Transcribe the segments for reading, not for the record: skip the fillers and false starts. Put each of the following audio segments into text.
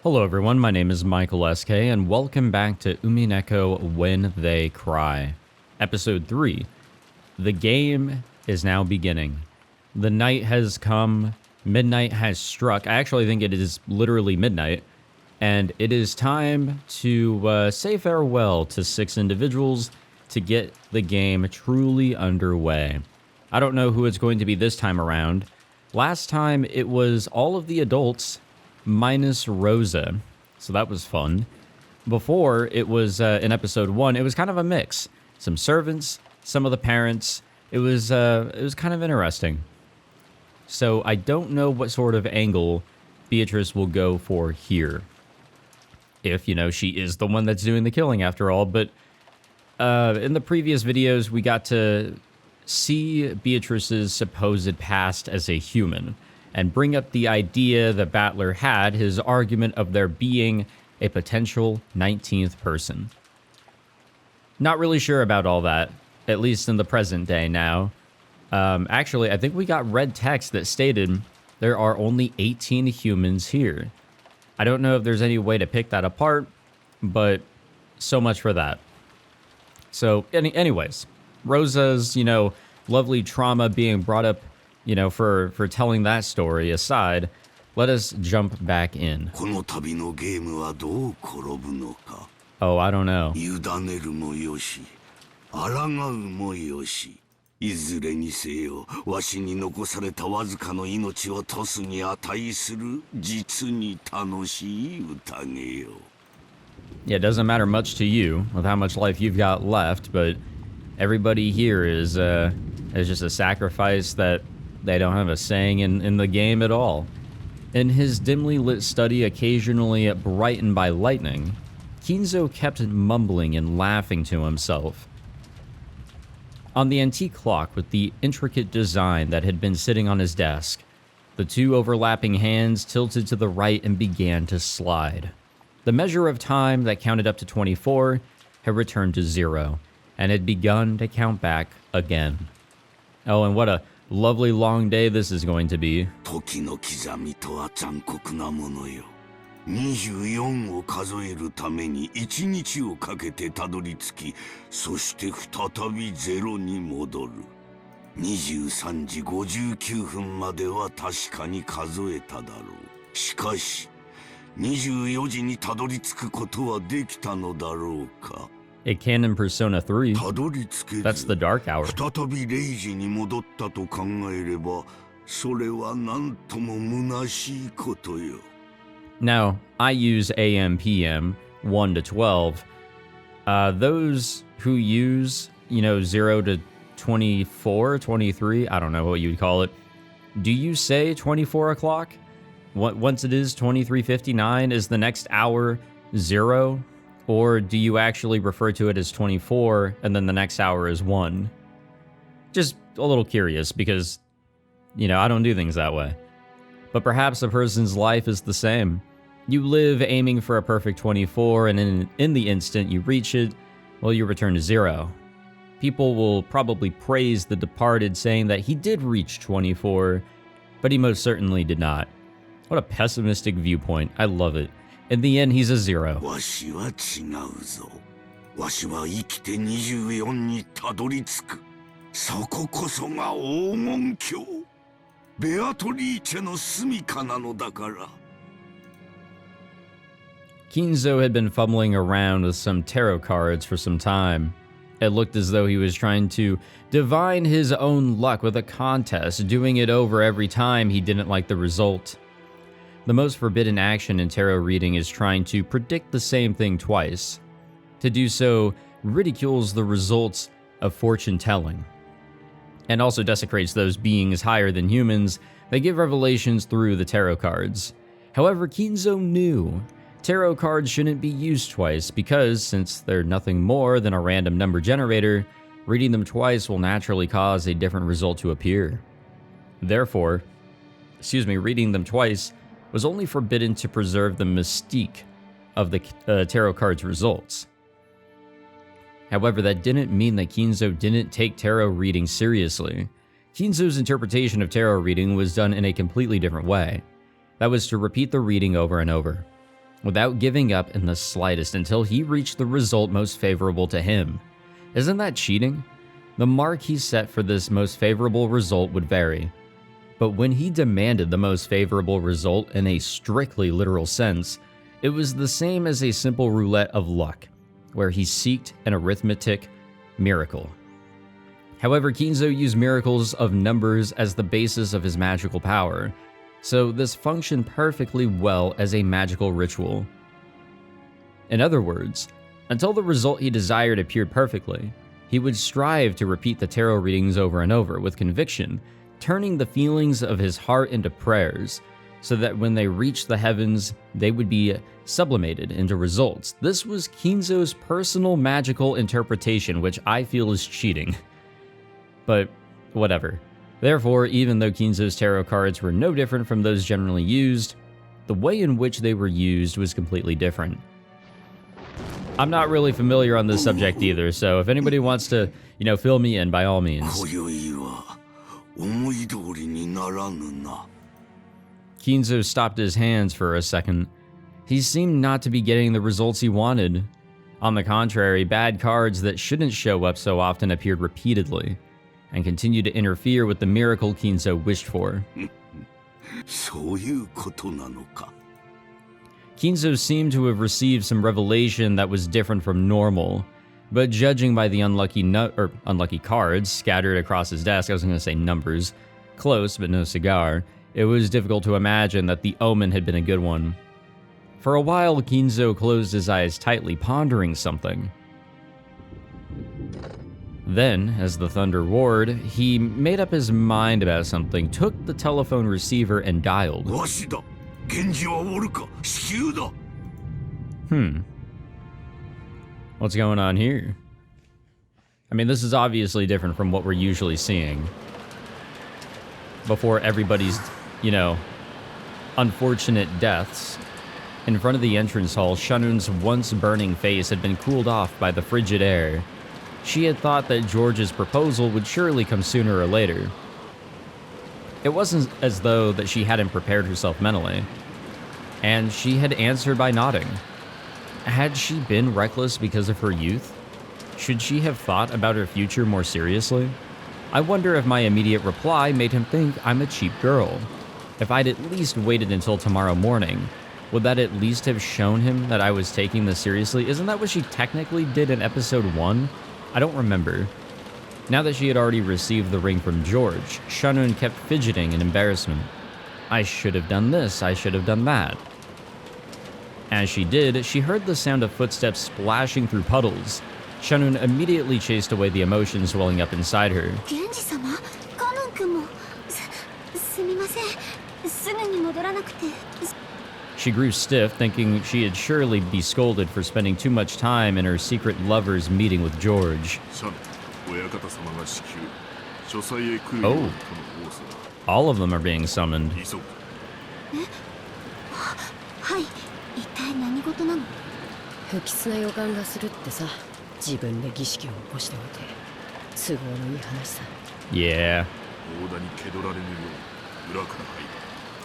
Hello everyone, my name is Michael SK, and welcome back to Umineko When They Cry. Episode 3. The game is now beginning. The night has come, midnight has struck. I actually think it is literally midnight, and it is time to say farewell to 6 individuals to get the game truly underway. I don't know who it's going to be this time around. Last time it was all of the adults minus Rosa, so that was fun. Before, it was in episode 1, it was kind of a mix. Some servants, some of the parents. It was kind of interesting. So I don't know what sort of angle Beatrice will go for here. If, you know, she is the one that's doing the killing after all. But in the previous videos, we got to see Beatrice's supposed past as a human and bring up the idea that Battler had, his argument of there being a potential 19th person. Not really sure about all that, at least in the present day now. Actually, I think we got red text that stated there are only 18 humans here. I don't know if there's any way to pick that apart, but so much for that. So, anyways, Rosa's, you know, lovely trauma being brought up, you know, for telling that story aside, let us jump back in. Oh, I don't know. いずれにせよ、わしに残されたわずかの命をトスに値する実に楽しい宴よ。Yeah, it doesn't matter much to you with how much life you've got left, but everybody here is just a sacrifice that they don't have a saying in the game at all. In his dimly lit study, occasionally brightened by lightning, Kinzo kept mumbling and laughing to himself. On the antique clock with the intricate design that had been sitting on his desk, the 2 overlapping hands tilted to the right and began to slide. The measure of time that counted up to 24 had returned to 0, and had begun to count back again. Oh, and what a lovely long day this is going to be. 24を数えるために1日をかけてたどり着き、そして再び0に戻る。23時59分までは確かに数えただろう。しかし、24時にたどり着くことはできたのだろうか。It can in Persona 3. That's the dark hour. 再び0時に戻ったと考えれば、それはなんとも虚しいことよ。Now, I use AM, PM, 1 to 12. Those who use, you know, 0 to 24, 23, I don't know what you would call it. Do you say 24 o'clock? Once it is 23:59, is the next hour 0? Or do you actually refer to it as 24 and then the next hour is 1? Just a little curious because, you know, I don't do things that way. But perhaps a person's life is the same. You live aiming for a perfect 24, and in the instant you reach it, well, you return to 0. People will probably praise the departed, saying that he did reach 24, but he most certainly did not. What a pessimistic viewpoint. I love it. In the end, he's a 0. わしは違うぞ。わしは生きて24にたどり着く。そここそが黄金鏡。ベアトリーチェの住処なのだから。Kinzo had been fumbling around with some tarot cards for some time. It looked as though he was trying to divine his own luck with a contest, doing it over every time he didn't like the result. The most forbidden action in tarot reading is trying to predict the same thing twice. To do so ridicules the results of fortune telling, and also desecrates those beings higher than humans that give revelations through the tarot cards. However, Kinzo knew tarot cards shouldn't be used twice because, since they're nothing more than a random number generator, reading them twice will naturally cause a different result to appear. Therefore, reading them twice was only forbidden to preserve the mystique of the tarot card's results. However, that didn't mean that Kinzo didn't take tarot reading seriously. Kinzo's interpretation of tarot reading was done in a completely different way. That was to repeat the reading over and over, without giving up in the slightest until he reached the result most favorable to him. Isn't that cheating? The mark he set for this most favorable result would vary, but when he demanded the most favorable result in a strictly literal sense, it was the same as a simple roulette of luck, where he sought an arithmetic miracle. However, Kinzo used miracles of numbers as the basis of his magical power, so this functioned perfectly well as a magical ritual. In other words, until the result he desired appeared perfectly, he would strive to repeat the tarot readings over and over with conviction, turning the feelings of his heart into prayers, so that when they reached the heavens, they would be sublimated into results. This was Kinzo's personal magical interpretation, which I feel is cheating. But whatever. Therefore, even though Kinzo's tarot cards were no different from those generally used, the way in which they were used was completely different. I'm not really familiar on this subject either, so if anybody wants to, fill me in, by all means. Kinzo stopped his hands for a second. He seemed not to be getting the results he wanted. On the contrary, bad cards that shouldn't show up so often appeared repeatedly, and continued to interfere with the miracle Kinzo wished for. Kinzo seemed to have received some revelation that was different from normal, but judging by the unlucky cards scattered across his desk, I was going to say numbers, close but no cigar, it was difficult to imagine that the omen had been a good one. For a while, Kinzo closed his eyes tightly, pondering something. Then, as the thunder roared, he made up his mind about something, took the telephone receiver and dialed. What's going on here? I mean, this is obviously different from what we're usually seeing. Before everybody's, unfortunate deaths. In front of the entrance hall, Shanun's once burning face had been cooled off by the frigid air. She had thought that George's proposal would surely come sooner or later. It wasn't as though that she hadn't prepared herself mentally, and she had answered by nodding. Had she been reckless because of her youth? Should she have thought about her future more seriously? I wonder if my immediate reply made him think I'm a cheap girl. If I'd at least waited until tomorrow morning, would that at least have shown him that I was taking this seriously? Isn't that what she technically did in episode 1? I don't remember. Now that she had already received the ring from George, Shanun kept fidgeting in embarrassment. I should have done this, I should have done that. As she did, she heard the sound of footsteps splashing through puddles. Shanun immediately chased away the emotions welling up inside her. She grew stiff, thinking she had surely be scolded for spending too much time in her secret lover's meeting with George. Oh, all of them are being summoned. Yeah.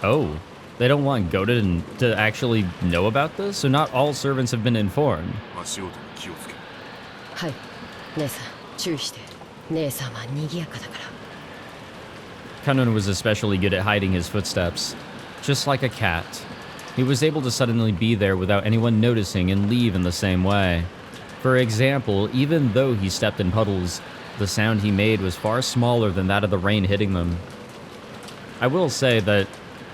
Oh. They don't want Goten to actually know about this, so not all servants have been informed. Kanun was especially good at hiding his footsteps. Just like a cat, he was able to suddenly be there without anyone noticing and leave in the same way. For example, even though he stepped in puddles, the sound he made was far smaller than that of the rain hitting them. I will say that,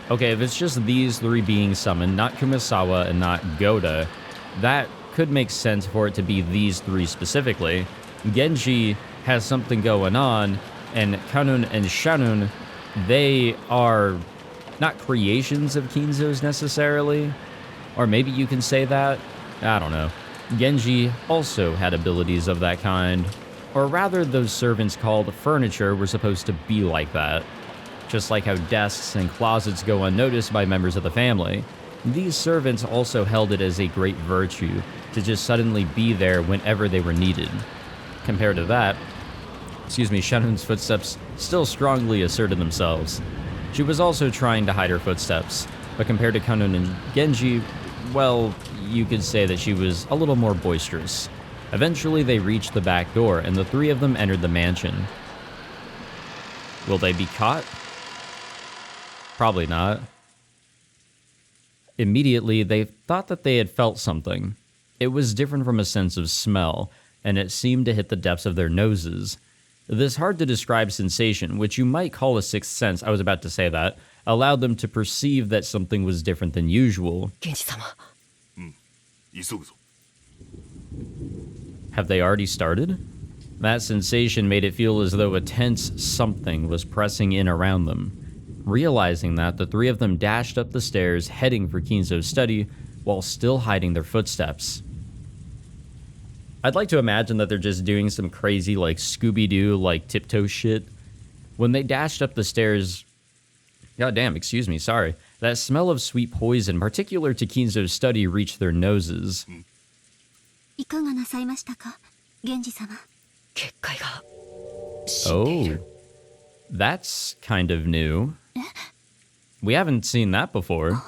okay, if it's just these three being summoned, not Kumasawa and not Goda, that could make sense for it to be these three specifically. Genji has something going on, and Kanun and Shanun, they are not creations of Kinzo's necessarily, or maybe you can say that, I don't know. Genji also had abilities of that kind, or rather those servants called furniture were supposed to be like that. Just like how desks and closets go unnoticed by members of the family, these servants also held it as a great virtue to just suddenly be there whenever they were needed. Compared to that, Shanun's footsteps still strongly asserted themselves. She was also trying to hide her footsteps, But compared to Kanun and Genji, well, you could say that she was a little more boisterous. Eventually, they reached the back door, and the three of them entered the mansion. Will they be caught? Probably not. Immediately, they thought that they had felt something. It was different from a sense of smell, and it seemed to hit the depths of their noses. This hard-to-describe sensation, which you might call a sixth sense, I was about to say that, allowed them to perceive that something was different than usual. Have they already started? That sensation made it feel as though a tense something was pressing in around them. Realizing that, the three of them dashed up the stairs, heading for Kinzo's study, while still hiding their footsteps. I'd like to imagine that they're just doing some crazy, like, Scooby-Doo, like, tiptoe shit. When they dashed up the stairs... Goddamn, excuse me, sorry. That smell of sweet poison, particular to Kinzo's study, reached their noses. Oh, that's kind of new. We haven't seen that before.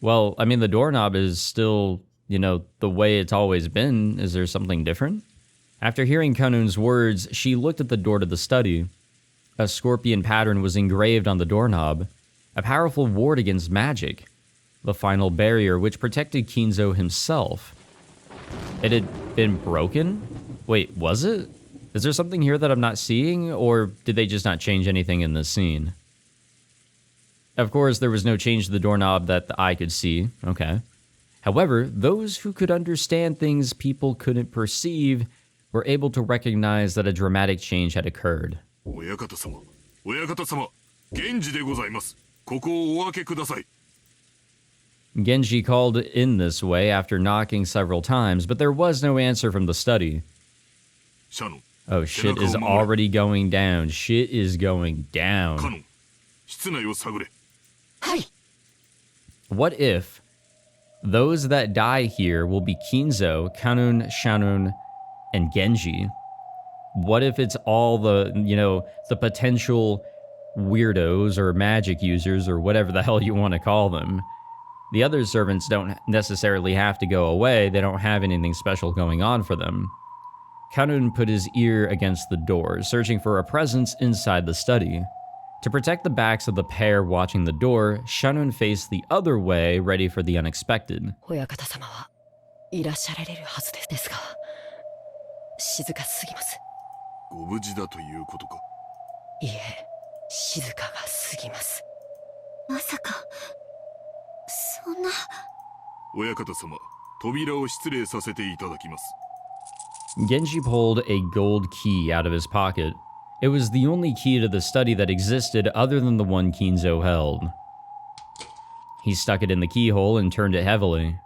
Well, I mean, the doorknob is still, you know, the way it's always been. Is there something different? After hearing Kanun's words, she looked at the door to the study. A scorpion pattern was engraved on the doorknob, a powerful ward against magic, the final barrier which protected Kinzo himself. It had been broken? Wait, was it? Is there something here that I'm not seeing, or did they just not change anything in this scene? Of course, there was no change to the doorknob that the eye could see. Okay. However, those who could understand things people couldn't perceive were able to recognize that a dramatic change had occurred. Genji called in this way after knocking several times, but there was no answer from the study. Oh, shit is already going down. Shit is going down. What if those that die here will be Kinzo, Kanun, Shanun, and Genji? What if it's all the, you know, the potential weirdos or magic users or whatever the hell you want to call them? The other servants don't necessarily have to go away. They don't have anything special going on for them. Kanun put his ear against the door, searching for a presence inside the study. To protect the backs of the pair watching the door, Shanun faced the other way, ready for the unexpected. Genji pulled a gold key out of his pocket. It was the only key to the study that existed other than the one Kinzo held. He stuck it in the keyhole and turned it heavily.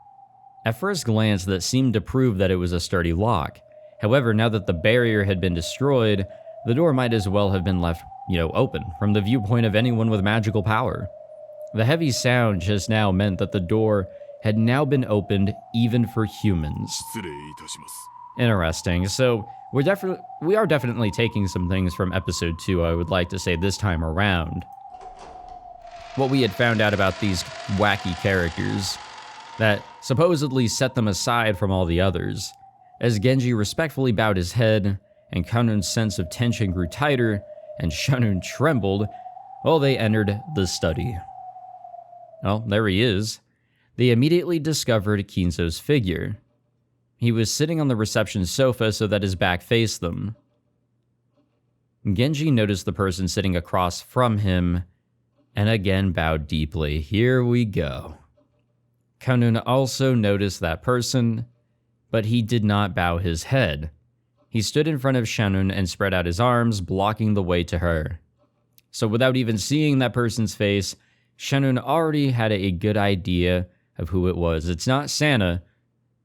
At first glance, that seemed to prove that it was a sturdy lock. However, now that the barrier had been destroyed, the door might as well have been left, open from the viewpoint of anyone with magical power. The heavy sound just now meant that the door had now been opened even for humans. Interesting. So we are definitely taking some things from episode 2, I would like to say, this time around. What we had found out about these wacky characters that supposedly set them aside from all the others. As Genji respectfully bowed his head, and Kanun's sense of tension grew tighter, and Shanun trembled, they entered the study. Oh, there he is. They immediately discovered Kinzo's figure. He was sitting on the reception sofa so that his back faced them. Genji noticed the person sitting across from him, and again bowed deeply. Here we go. Kanun also noticed that person, but he did not bow his head. He stood in front of Shanun and spread out his arms, blocking the way to her. So without even seeing that person's face, Shanun already had a good idea of who it was. It's not Santa,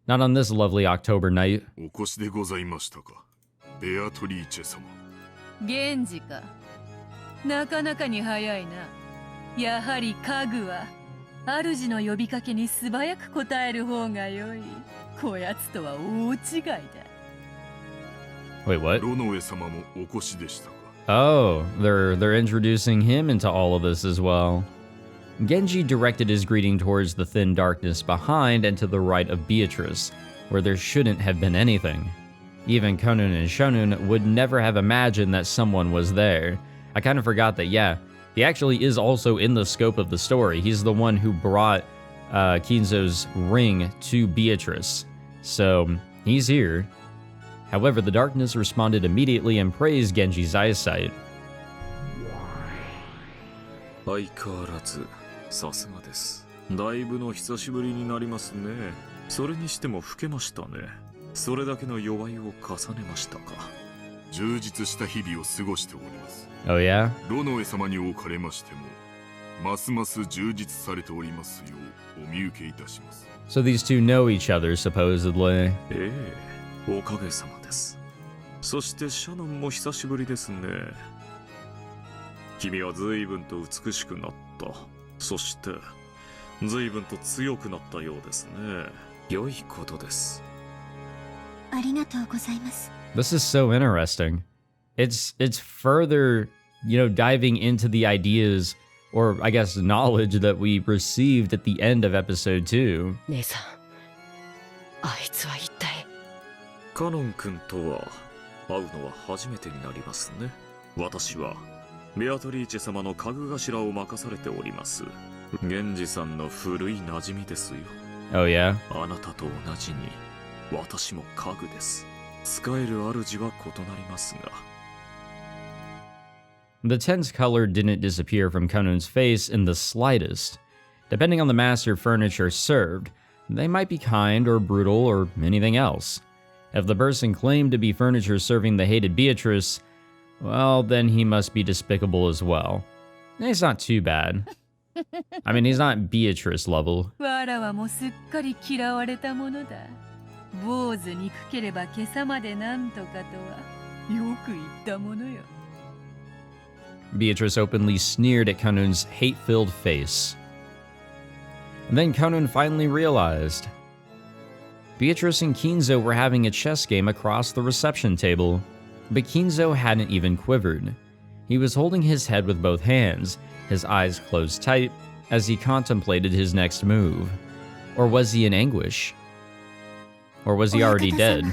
not on this lovely October night. Genjiか。なかなかに早いな。やはり家具は主の呼びかけに素早く答える方が良い。こやつとは大違いだ。Wait, what? Oh, they're introducing him into all of this as well. Genji directed his greeting towards the thin darkness behind and to the right of Beatrice, where there shouldn't have been anything. Even Konan and Shonen would never have imagined that someone was there. I kind of forgot that, yeah, he actually is also in the scope of the story. He's the one who brought Kinzo's ring to Beatrice. So, he's here. However, the darkness responded immediately and praised Genji's eyesight. 相変わらずさすがです。だいぶの久しぶりになりますね。それにしても老けましたね。それだけの弱いを重ねましたか。充実した日々を過ごしております。Oh yeah? ロノエ様におかれましても、ますます充実されておりますようお見受けいたします。So these two know each other, supposedly. ええ、おかげさまです。そしてシャノンも久しぶりですね。君は随分と美しくなった。そして随分と強くなったようですね。良いことです。ありがとうございます。This is so interesting. It's further, diving into the ideas, or I guess knowledge that we received at the end of episode 2. 姉さん、あいつは一体。カノン君とは会うのは初めてになりますね。私はベアトリーチェ様の家具頭を任されております。源氏さんの古い馴染みですよ。Oh yeah? あなたと同じに私も家具です。使える主は異なりますが。The tense color didn't disappear from Konan's face in the slightest. Depending on the master furniture served, they might be kind or brutal or anything else. If the person claimed to be furniture serving the hated Beatrice, well, then he must be despicable as well. It's not too bad. I mean, he's not Beatrice level. わらわもすっかり嫌われたものだ。坊主憎ければ今朝までなんとかとはよく言ったものよ。Beatrice openly sneered at Konan's hate-filled face. And then Konan finally realized. Beatrice and Kinzo were having a chess game across the reception table, but Kinzo hadn't even quivered. He was holding his head with both hands, his eyes closed tight, as he contemplated his next move. Or was he in anguish? Or was he already dead?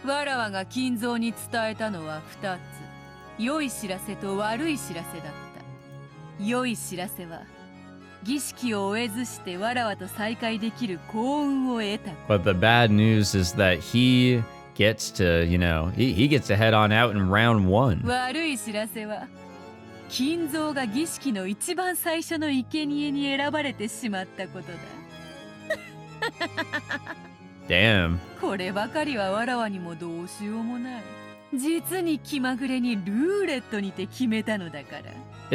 わらわが金蔵に伝えたのは2つ。良い知らせと悪い知らせだった。良い知らせは、儀式を終えずしてわらわと再会できる幸運を得た。But the bad news is that he gets to, he gets to head on out in round 1. 悪い知らせは、金蔵が儀式の一番最初の生贄に選ばれてしまったことだ。Damn. こればかりはわらわにもどうしようもない。実に気まぐれにルーレットにて決めたのだから。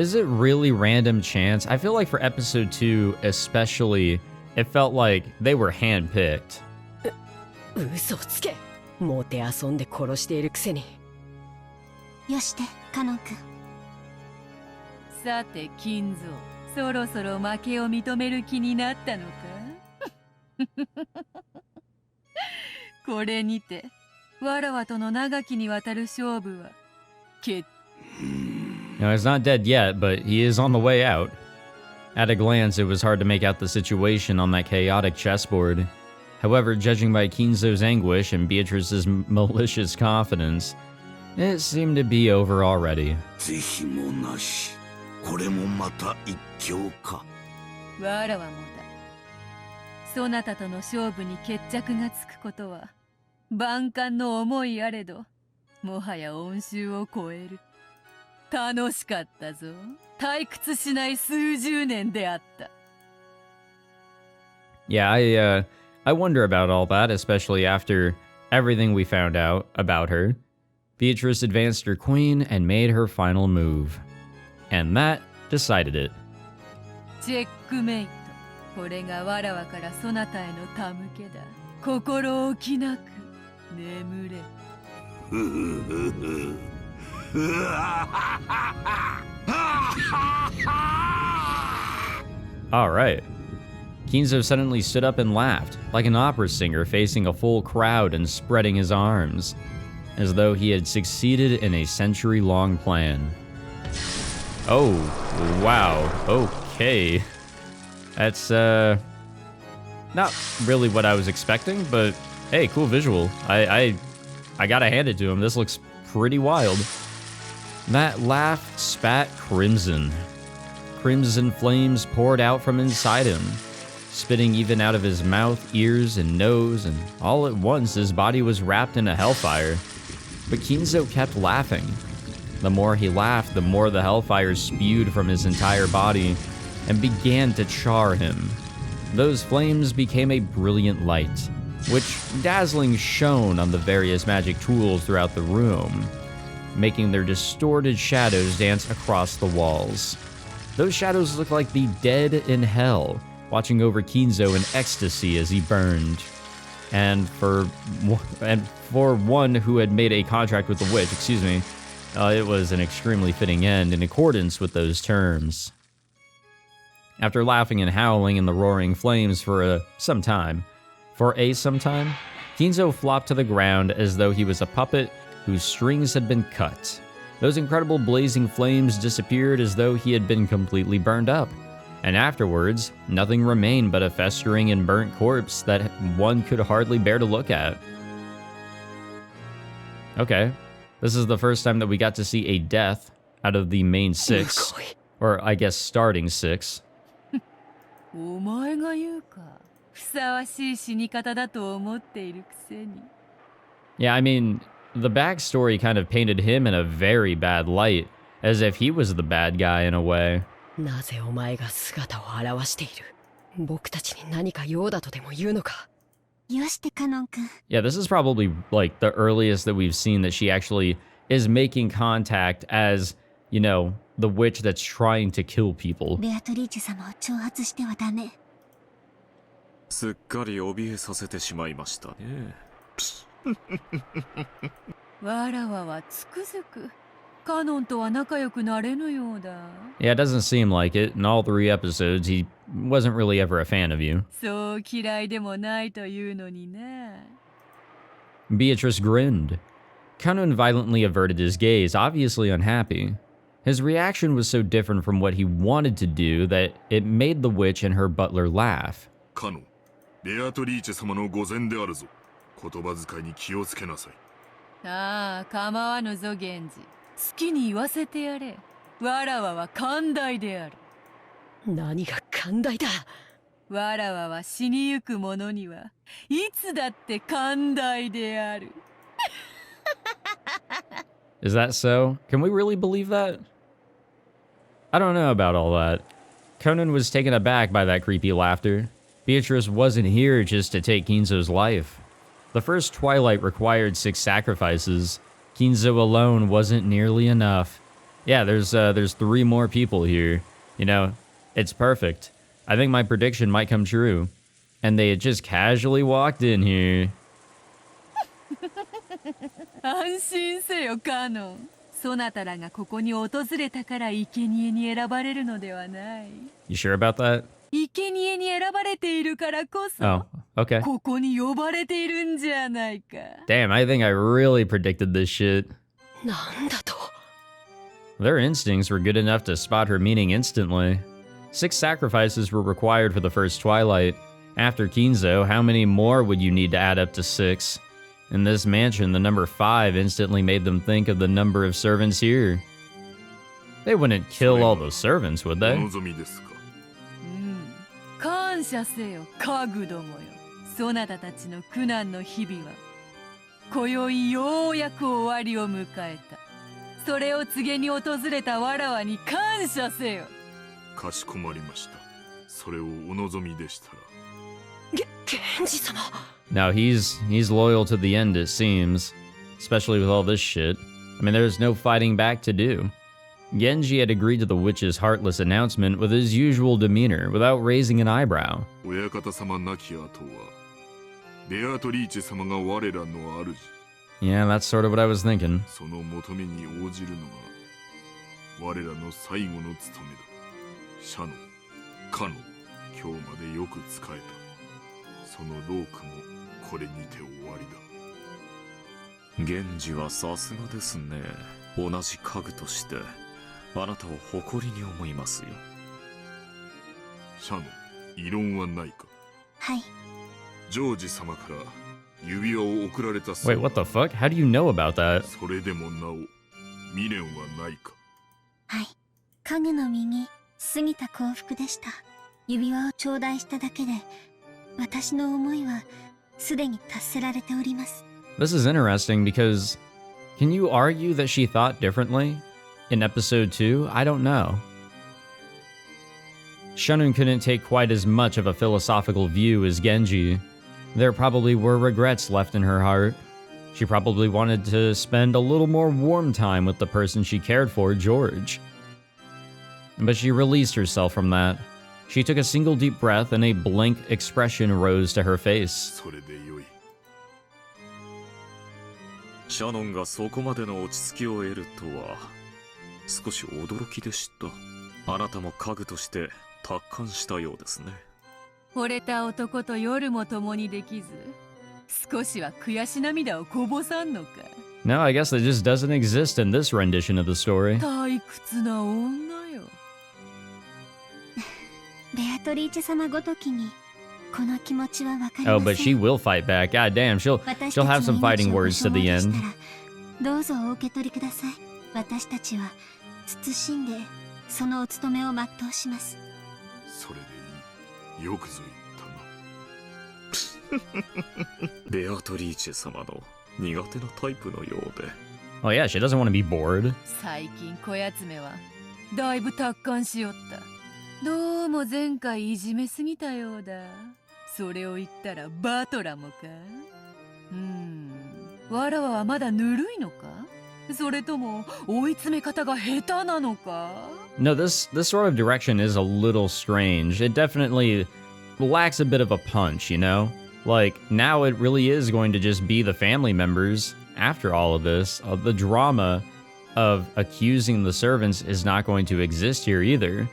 Is it really random chance? I feel like for episode 2 especially, it felt like they were handpicked. 嘘つけ。もてあそんで殺しているくせに。よしてカノン君。さて金蔵、そろそろ負けを認める気になったのか。これにてわらわとの長きにわたる勝負は決。Now, he's not dead yet, but he is on the way out. At a glance, it was hard to make out the situation on that chaotic chessboard. However, judging by Kinzo's anguish and Beatrice's malicious confidence, it seemed to be over already. 是非もなし。これもまた一興か。わらわもだ。そなたとの勝負に決着がつくことは万感の思いあれど、もはや恩衆を超える。楽しかったぞ。退屈しない数十年であった。Yeah, I wonder about all that, especially after everything we found out about her. Beatrice advanced her queen and made her final move. And that decided it. チェックメイト。これがわらわからそなたへの手向けだ。心置きなく眠れ。Alright. Kinzo suddenly stood up and laughed, like an opera singer facing a full crowd and spreading his arms. as though he had succeeded in a century-long plan. Oh, wow. Okay. That's, not really what I was expecting, but hey, cool visual. I gotta hand it to him. This looks pretty wild. That laugh spat crimson. Crimson flames poured out from inside him, spitting even out of his mouth, ears, and nose, and all at once his body was wrapped in a hellfire. But Kinzo kept laughing. The more he laughed, the more the hellfire spewed from his entire body and began to char him. Those flames became a brilliant light, which dazzling shone on the various magic tools throughout the room, making their distorted shadows dance across the walls. Those shadows looked like the dead in hell, watching over Kinzo in ecstasy as he burned. And for one who had made a contract with the witch, it was an extremely fitting end in accordance with those terms. After laughing and howling in the roaring flames for some time, Kinzo flopped to the ground as though he was a puppet whose strings had been cut. Those incredible blazing flames disappeared as though he had been completely burned up. And afterwards, nothing remained but a festering and burnt corpse that one could hardly bear to look at. Okay, this is the first time that we got to see a death out of the main 6, or I guess starting 6. お前が言うか。ふさわしい死に方だと思っているくせに。Yeah, I mean, the backstory kind of painted him in a very bad light, as if he was the bad guy in a way. なぜお前が姿を現している？僕たちに何か用だとでも言うのか？よしてカノン君。 Yeah, this is probably like the earliest that we've seen that she actually is making contact as, you know, the witch that's trying to kill people. ベアトリーチェ様を挑発してはダメ。すっかり怯えさせてしまいましたね。わらわはつくづくカノンとは仲良くなれぬようだ。Yeah, it doesn't seem like it. In all 3 episodes, he wasn't really ever a fan of you. そう嫌いでもないというのにな。Beatrice grinned. Kanon violently averted his gaze, obviously unhappy. His reaction was so different from what he wanted to do that it made the witch and her butler laugh. カノン、ベアトリーチェ様の御前であるぞ。言葉遣いに気をつけなさい。ああ、構わぬぞ源氏。好きに言わせてやれ。わらわは寛大である。何が寛大だ。わらわは死にゆく者にはいつだって寛大である。Is that so? Can we really believe that? I don't know about all that. Conan was taken aback by that creepy laughter. Beatrice wasn't here just to take Kinzo's life. The first Twilight required 6 sacrifices. Kinzo alone wasn't nearly enough. Yeah, there's 3 more people here. You know, it's perfect. I think my prediction might come true. And they had just casually walked in here. 安心せよカノン。そなたらがここに訪れたから生贄に選ばれるのではない。You sure about that? 生贄に選ばれているからこそ、 Oh, okay. ここに呼ばれているんじゃないか。Damn, I think I really predicted this shit. なんだと。 Their instincts were good enough to spot her meaning instantly. 6 sacrifices were required for the first Twilight. After Kinzo, how many more would you need to add up to 6? In this mansion, the number 5 instantly made them think of the number of servants here. They wouldn't kill all those servants, would お they? 望みですか。感謝せよ家具どもよ。そなたたちの苦難の日々は今宵ようやく終わりを迎えた。それを告げに訪れたわらわに感謝せよ。かしこまりました。それをお望みでしたら。源氏様。 Now he's loyal to the end, it seems. Especially with all this shit. I mean, there's no fighting back to do. Genji had agreed to the witch's heartless announcement with his usual demeanor, without raising an eyebrow. 親方様亡き後は、ベアトリーチェ様が我らの主。 Yeah, that's sort of what I was thinking. その求めに応じるのが我らの最後の務めだ。シャノ、カノ、今日までよく仕えた。その労苦もこれにて終わりだ。源氏はさすがですね。同じ家具としてあなたを誇りに思いますよ。シャノン、異論はないか。はい。ジョージ様から指輪を贈られたそう Wait, what the fuck? How do you know about that? それでもなお未練はないか。はい。家具の身に過ぎた幸福でした。指輪を頂戴しただけで私の思いはすでに達せられております。 This is interesting because can you argue that she thought differently in episode 2? I don't know. Shunun couldn't take quite as much of a philosophical view as Genji. There probably were regrets left in her heart. She probably wanted to spend a little more warm time with the person she cared for, George. But she released herself from that. She took a single deep breath and a blank expression rose to her face. それでよい。シャノンがそこまでの落ち着きを得るとは少し驚きでした。あなたも家具として達観したようですね。惚れた男と夜も共にできず、少しは悔し涙をこぼさんのか。 No, I guess that just doesn't exist in this rendition of the story. 退屈な女よ。ベアトリーチェ様ごときにこの気持ちはわかり Oh, ま but せ she ん。 will fight back. God damn, she'll 私た have ちの some fighting 命を words to ご the 承諾 end. したらどうぞお受け取りください。私たちは謹んでそのお務めを全うします。それでいい。よくぞ言ったな。ベアトリーチェ様の苦手なタイプのようで。 Oh yeah, she doesn't want to be bored. 最近こやつめはだいぶ達観しよった。どうも前回いじめすぎたようだ。それを言ったらバトラもか。わらわはまだぬるいのか、それとも追い詰め方が下手なのか。 No, this sort of direction is a little strange. It definitely lacks a bit of a punch, you know? Like, now it really is going to just be the family members after all of this. The drama of accusing the servants is not going to exist here either.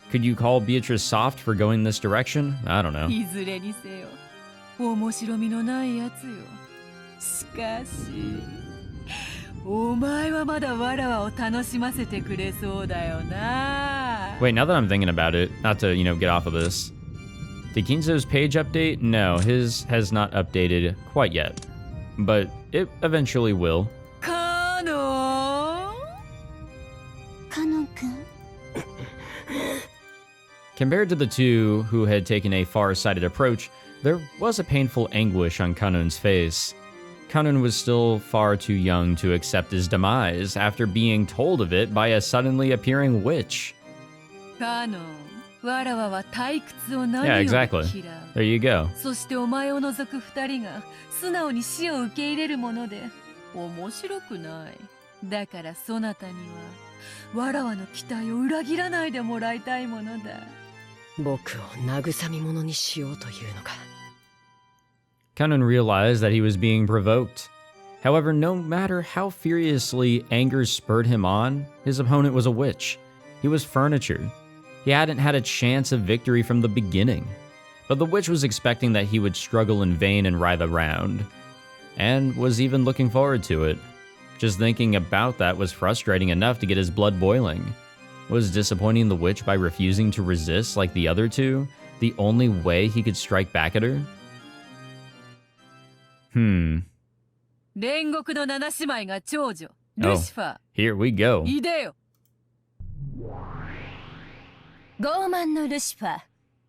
Could you call Beatrice soft for going this direction? I don't know. いずれにせよ面白みのないやつよ。しかしお前はまだわらわを楽しませてくれそうだよな。 Wait, now that I'm thinking about it, not to, get off of this. Did Kinzo's page update? No, his has not updated quite yet. But it eventually will. カノン。カノン君。 Compared to the two who had taken a far-sighted approach, there was a painful anguish on Kanon's face. Kanon was still far too young to accept his demise after being told of it by a suddenly appearing witch. カノン、わらわは退屈を何 Yeah, より exactly. 嫌う。 There you go. そしてお前を除く二人が素直に死を受け入れるもので面白くない。だからそなたにはわらわの期待を裏切らないでもらいたいものだ。僕を慰み者にしようというのか。 Kanon realized that he was being provoked. However, no matter how furiously anger spurred him on, his opponent was a witch. He was furniture. He hadn't had a chance of victory from the beginning. But the witch was expecting that he would struggle in vain and writhe around, and was even looking forward to it. Just thinking about that was frustrating enough to get his blood boiling. Was disappointing the witch by refusing to resist like the other two the only way he could strike back at her? 煉獄の七姉妹が長女ルシファー。 Here we go. いでよ。傲慢のルシファー、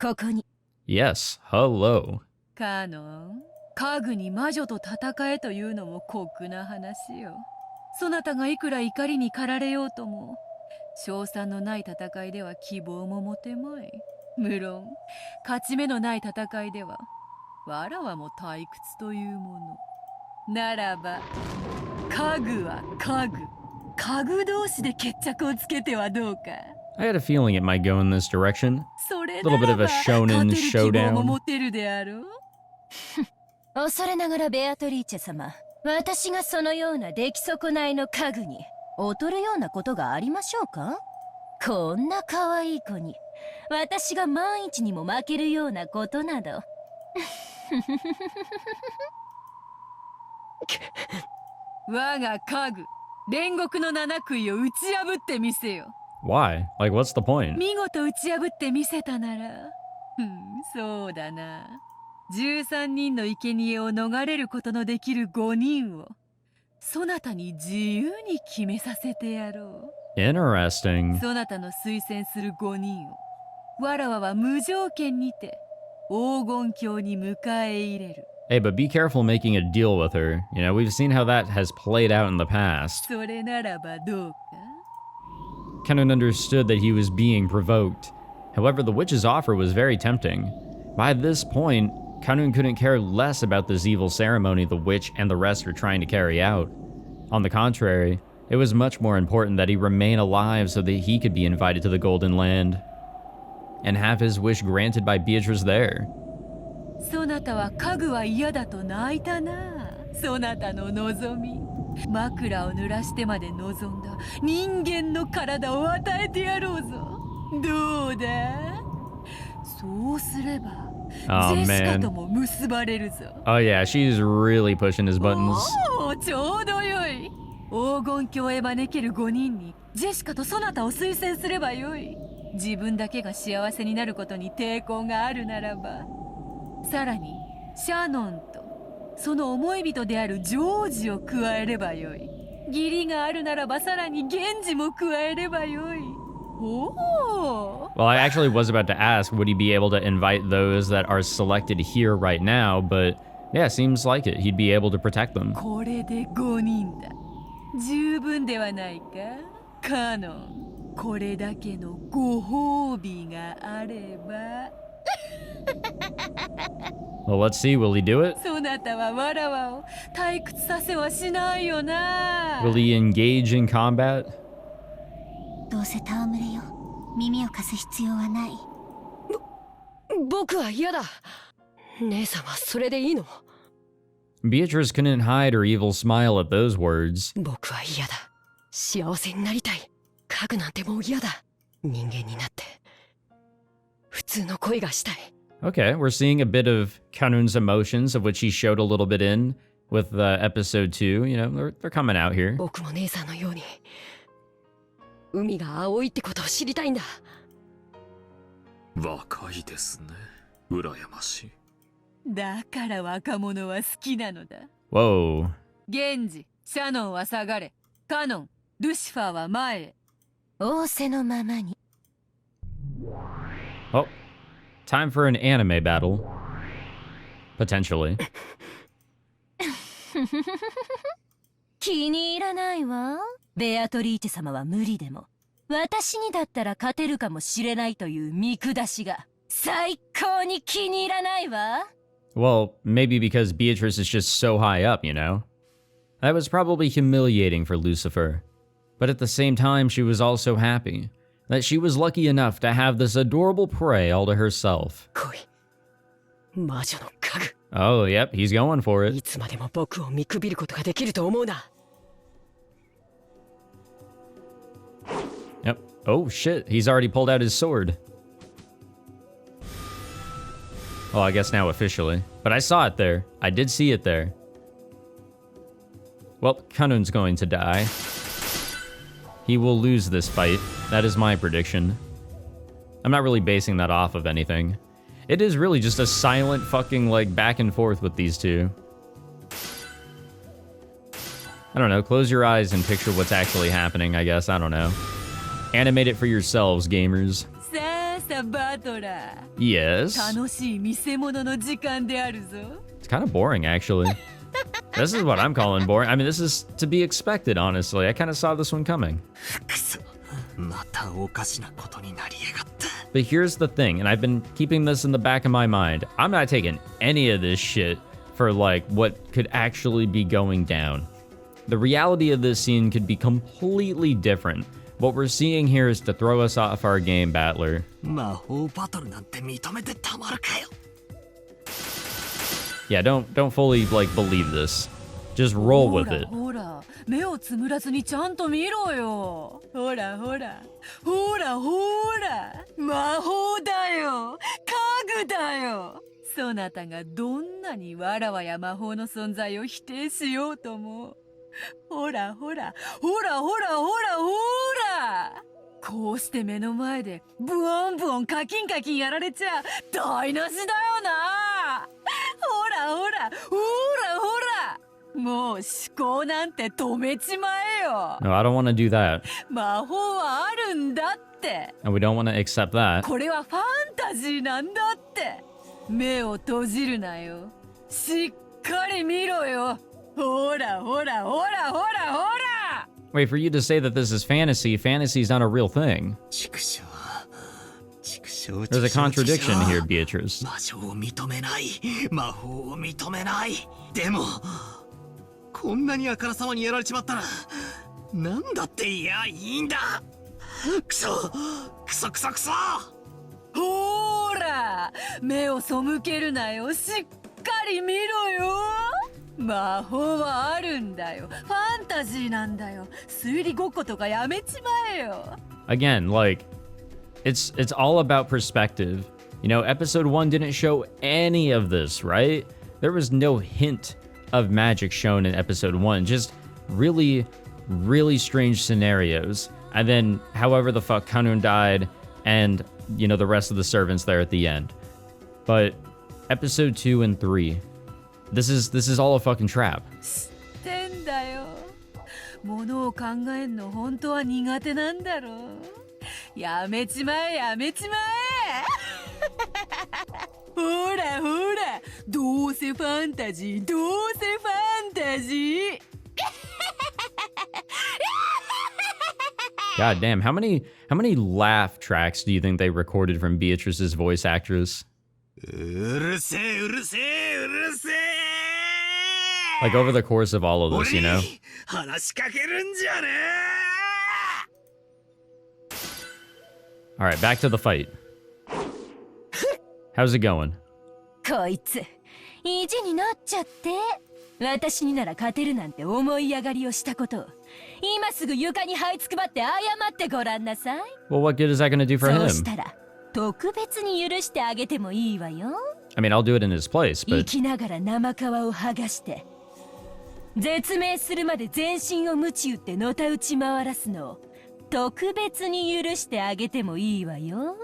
ここに。 Yes, hello. カノン、家具に魔女と戦えというのも酷な話よ。そなたがいくら怒りに駆られようとも勝算のない戦いでは希望も持てまい。無論勝ち目のない戦いではわらわも退屈というものならば、家具は家具、家具同士で決着をつけてはどうか。 I had a feeling it might go in this direction. それ A な little bit ら of a ば shonen 勝てる希望も showdown. 持てるであろう。恐れながらベアトリーチェ様、私がそのような出来損ないの家具に劣るようなことがありましょうか。こんな可愛い子に私が万一にも負けるようなことなど。我が家具煉獄の七杭を打ち破ってみせよ。 Why? Like, what's the point? 見事打ち破ってみせたなら、そうだな。13人の生贄を逃れることのできる5人をそなたに自由に決めさせてやろう。 Interesting. そなたの推薦する5人をわらわは無条件にて黄金鏡に迎え入れる。 Hey, but be careful making a deal with her. You know, we've seen how that has played out in the past. それならばどうか。 Kanun understood that he was being provoked. However, the witch's offer was very tempting. By this point, Kanun couldn't care less about this evil ceremony the witch and the rest were trying to carry out. On the contrary, it was much more important that he remain alive so that he could be invited to the Golden Land and have his wish granted by Beatrice there. そなたは家具は嫌だと泣いたな。そなたの望み、枕を濡らしてまで望んだ人間の体を与えてやろうぞ。どうだ？そうすれば、Oh, ジェシカ man. とも結ばれるぞ。 Oh yeah, she's really pushing his buttons. おー、ちょうどよい。黄金鏡へ招ける5人にジェシカとそなたを推薦すればよい。自分だけが幸せになることに抵抗があるならば、さらにシャノンとその思い人であるジョージを加えればよい。義理があるならばさらに源氏も加えればよい。おお。 Well, I actually was about to ask, would he be able to invite those that are selected here right now? But yeah, seems like it. He'd be able to protect them. これで5人だ。十分ではないか、カノン。これだけのご褒美があれば。 Well, let's see. Will he do it? そなたはわらわを退屈させはしないよな。 Will he engage in combat? どうせ戯れよ。耳を貸す必要はない。僕は嫌だ。姉さんはそれでいいの？ Beatrice couldn't hide her evil smile at those words. 僕は嫌だ。幸せになりたい。家具なんてもう嫌だ。人間になって普通の恋がしたい。 Okay, we're seeing a bit of Kanun's emotions, of which he showed a little bit in with episode 2. You know, they're coming out here. 僕も姉さんのように海が青いってことを知りたいんだ。若いですね。羨ましい。だから若者は好きなのだ。 Whoa. 源氏、シャノンは下がれ。カノン、ルシファーは前へ。仰せのままに。 Oh, time for an anime battle. Potentially. 気に入らないわ。ベアトリーチェ様は無理でも私にだったら勝てるかもしれないという見下しが最高に気に入らないわ。 Well, maybe because Beatrice is just so high up, you know? That was probably humiliating for Lucifer. But at the same time, she was also happy that she was lucky enough to have this adorable prey all to herself. 恋。魔女の家具。 Oh, yep, he's going for い it. つまでも僕を見くびることができると思うな。 Yep. Oh, shit, he's already pulled out his sword. Oh, I guess now officially. But I saw it there. I did see it there. Well, Kanun's going to die. He will lose this fight. That is my prediction. I'm not really basing that off of anything. It is really just a silent fucking, like, back and forth with these two. I don't know. Close your eyes and picture what's actually happening, I guess. I don't know. Animate it for yourselves, gamers. さあさバトラー。 Yes. 楽しい見せ物の時間であるぞ。 It's kind of boring, actually. This is what I'm calling boring. I mean, this is to be expected, honestly. I kind of saw this one coming. くそ、またおかしなことになりやがった。 But here's the thing, and I've been keeping this in the back of my mind. I'm not taking any of this shit for, like, what could actually be going down. The reality of this scene could be completely different. What we're seeing here is to throw us off our game, Battler. 魔法バトルなんて認めてたまるかよ。 Yeah, don't fully, like, believe this. Just roll with it. ほら、目をつむらずにちゃんと見ろよ。ほらほら、ほらほら、魔法だよ、家具だよ。そなたがどんなにわらわや魔法の存在を否定しようとも、ほらほら、ほらほらほらほら。こうして目の前でブオンブオンカキンカキンやられちゃ台無しだよな。ほらほら、ほらほら。もう思考なんて止めちまえよ。 No, I don't want to do that. 魔法はあるんだって。 And we don't want to accept that. これはファンタジーなんだって。目を閉じるなよ。しっかり見ろよ。ほらほらほらほらほら。 Wait, for you to say that this is fantasy, fantasy's not a real thing. 畜生 There's a contradiction here, Beatrice. 魔性を認めない魔法を認めないでもこんなにあからさまにやられちまったらなんだっていやいいんだクソクソクソクソ。ほら目を背けるなよ。しっかり見ろよ。魔法はあるんだよ。ファンタジーなんだよ。推理ごっことかやめちまえよ。 Again, like, it's all about perspective. You know, episode 1 didn't show any of this, right? There was no hint of magic shown in episode 1. Just really, really strange scenarios. And then, however the fuck Kanun died, and, you know, the rest of the servants there at the end. But episode 2 and 3, this is all a fucking trap. 知ってんだよ。ものを考えんの本当は苦手なんだろう。やめちまえやめちまえ。ほらほら、どうせファンタジー、どうせファンタジー。God damn, how many laugh tracks do you think they recorded from Beatrice's voice actress? うるせえうるせえうるせえ Like over the course of all of this, you know? 話しかけるんじゃね Alright, back to the fight. How's it going? こいつ意地になっちゃって、私になら勝てるなんて思い上がりをしたことを今すぐ床に這いつくばって謝ってごらんなさい。 Well, what good is that gonna do for そうし him? たら特別に許してあげてもいいわよ。 I mean, I'll do it in his place, 生 but きながら生皮を剥がして絶命するまで全身を鞭打ってのたうち回らすのを特別に許してあげてもいいわよ。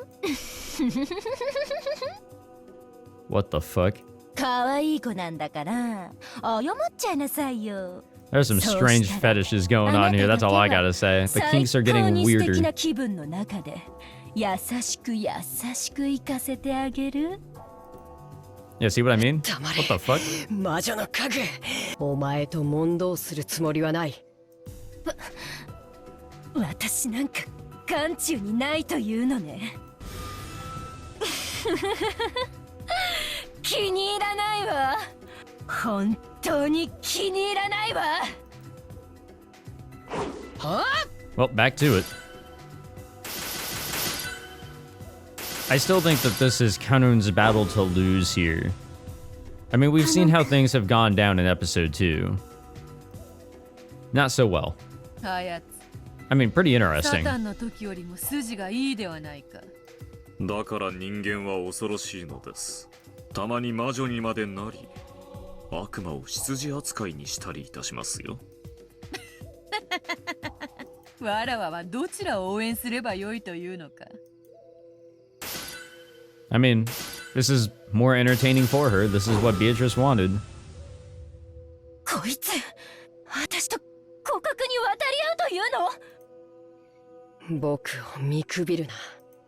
what the fuck? 可愛い子なんだから謝っちゃいなさいよ。 There's some strange fetishes going on here, that's all I gotta say. The kinks are getting 最高に素敵 weirder. な気分の中で優しく優しく行かせてあげる。 Yeah, see what I mean? 黙れ What the fuck? 魔女の家具お前と問答するつもりはない。私なんか眼中にないというのね。気に入らないわ。本当に気に入らないわ。はあ Well, back to it. I still think that this is Kanun's battle to lose here. I mean, we've seen how things have gone down in episode 2. Not so well. あやつ、 I mean, pretty サ interesting. タンの時よりも筋がいいではないか。だから人間は恐ろしいのです。たまに魔女にまでなり悪魔を羊扱いにしたりいたしますよ。わらわはどちらを応援すればよいというのか。 I mean, this is more entertaining for her. This is what Beatrice wanted. こいつ私と互角に渡り合うというの？僕を見くびるな。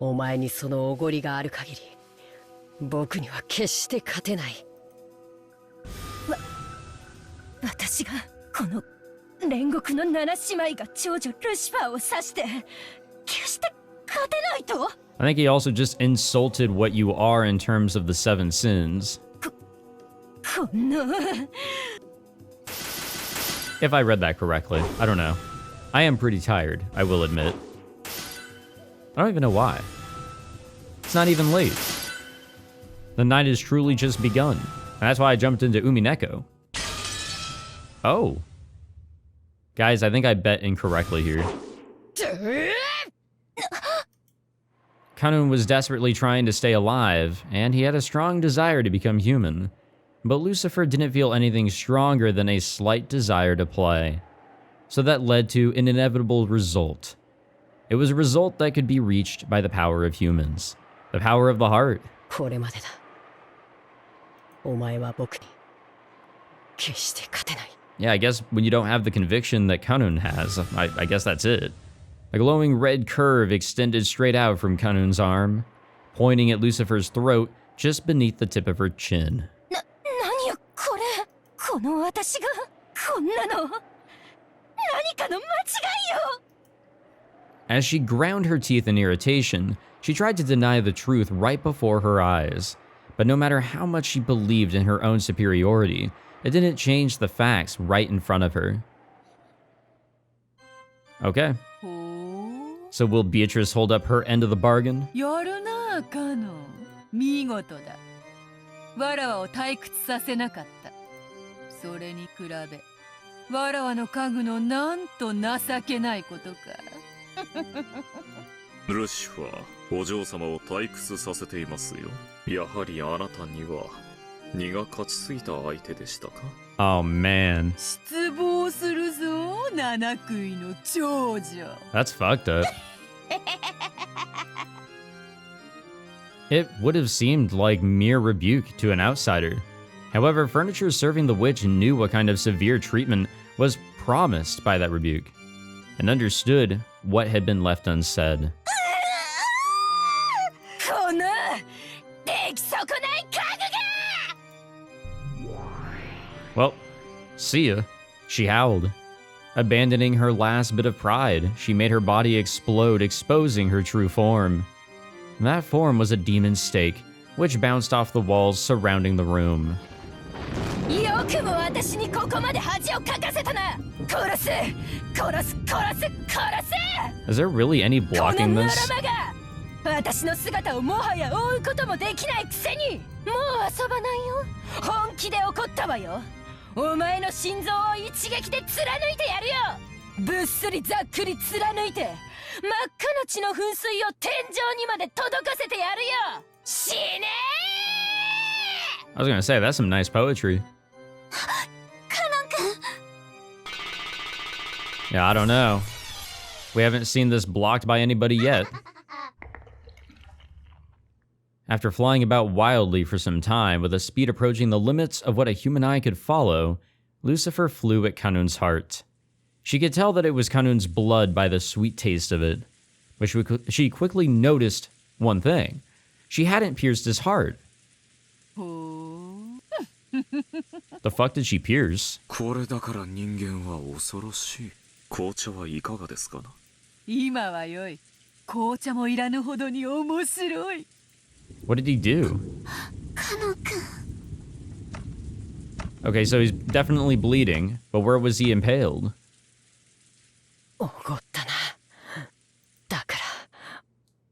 お前にそのおごりがある限り僕には決して勝てない。私がこの煉獄の7姉妹が長女ルシファーを指して決して勝てないと？ I think he also just insulted what you are in terms of the 7 sins. こんな If I read that correctly. I don't know. I am pretty tired, I will admit. I don't even know why. It's not even late. The night has truly just begun. And that's why I jumped into Umineko. Oh. Guys, I think I bet incorrectly here. Kanun was desperately trying to stay alive, and he had a strong desire to become human. But Lucifer didn't feel anything stronger than a slight desire to play. So that led to an inevitable result. It was a result that could be reached by the power of humans. The power of the heart. これまでだ。お前は僕に決して勝てない。 Yeah, I guess when you don't have the conviction that Kanun has, I guess that's it. A glowing red curve extended straight out from Kanun's arm, pointing at Lucifer's throat just beneath the tip of her chin. 何よこれ。この私がこんなの。何かの間違いよ。 As she ground her teeth in irritation, she tried to deny the truth right before her eyes. But no matter how much she believed in her own superiority, it didn't change the facts right in front of her. Okay. So will Beatrice hold up her end of the bargain? やるなカノン。見事だ。わらわを退屈させなかった。それに比べ、わらわの家具のなんと情けないことか。ルシファー、お嬢様を退屈させていますよ。やはりあなたには荷が勝ちすぎた相手でしたか？ Oh man. 失望するぞ、七食いの長女。 That's fucked up. It would have seemed like mere rebuke to an outsider. However, furniture serving the witch knew what kind of severe treatment was promised by that rebuke, and understood what had been left unsaid. この出来損ない家具が。 Well, see ya. She howled. Abandoning her last bit of pride, she made her body explode, exposing her true form. That form was a demon stake, which bounced off the walls surrounding the room. よくも私にここまで恥をかかせたな。殺す殺す殺す殺す。 Is there really any blocking この this? ノラマが私の姿をもはや追うこともできないくせに。もう遊ばないよ。本気で怒ったわよ。お前の心臓を一撃で貫いてやるよ。ぶっすりざっくり貫いて真っ赤な血の噴水を天井にまで届かせてやるよ。死ねー。 I was gonna say, that's some nice poetry. Yeah, I don't know. We haven't seen this blocked by anybody yet. After flying about wildly for some time with a speed approaching the limits of what a human eye could follow, Lucifer flew at Kanun's heart. She could tell that it was Kanun's blood by the sweet taste of it, but she quickly noticed one thing. She hadn't pierced his heart. The fuck did she pierce? これだから人間は恐ろしい。紅茶はいかがですかな？今はよい。紅茶もいらぬほどに面白い。 What did he do? カノ君。 Okay, so he's definitely bleeding, but where was he impaled? おごったな。だから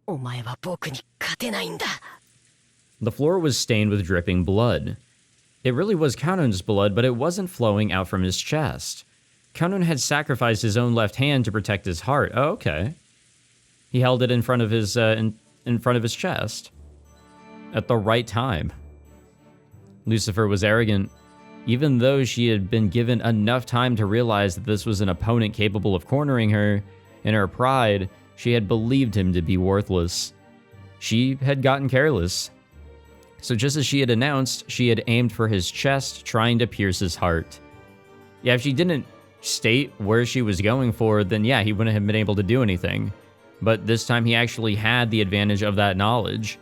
お前は僕に勝てないんだ。 The floor was stained with dripping blood. It really was Kanun's blood, but it wasn't flowing out from his chest. Kanun had sacrificed his own left hand to protect his heart. Oh, okay. He held it in front of his in front of his chest at the right time. Lucifer was arrogant. Even though she had been given enough time to realize that this was an opponent capable of cornering her, in her pride, she had believed him to be worthless. She had gotten careless. So just as she had announced, she had aimed for his chest, trying to pierce his heart. Yeah, if she didn't state where she was going for, then yeah, he wouldn't have been able to do anything. But this time he actually had the advantage of that knowledge.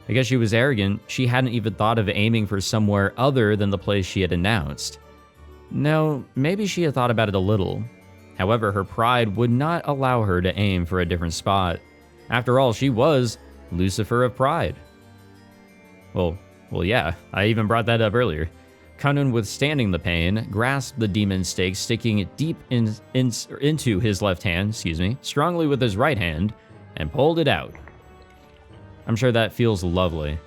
Because she was arrogant, she hadn't even thought of aiming for somewhere other than the place she had announced. No, maybe she had thought about it a little. However, her pride would not allow her to aim for a different spot. After all, she was Lucifer of Pride. Well, yeah, I even brought that up earlier. Kanun, withstanding the pain, grasped the demon stake, sticking deep into his left hand, strongly with his right hand, and pulled it out. I'm sure that feels lovely.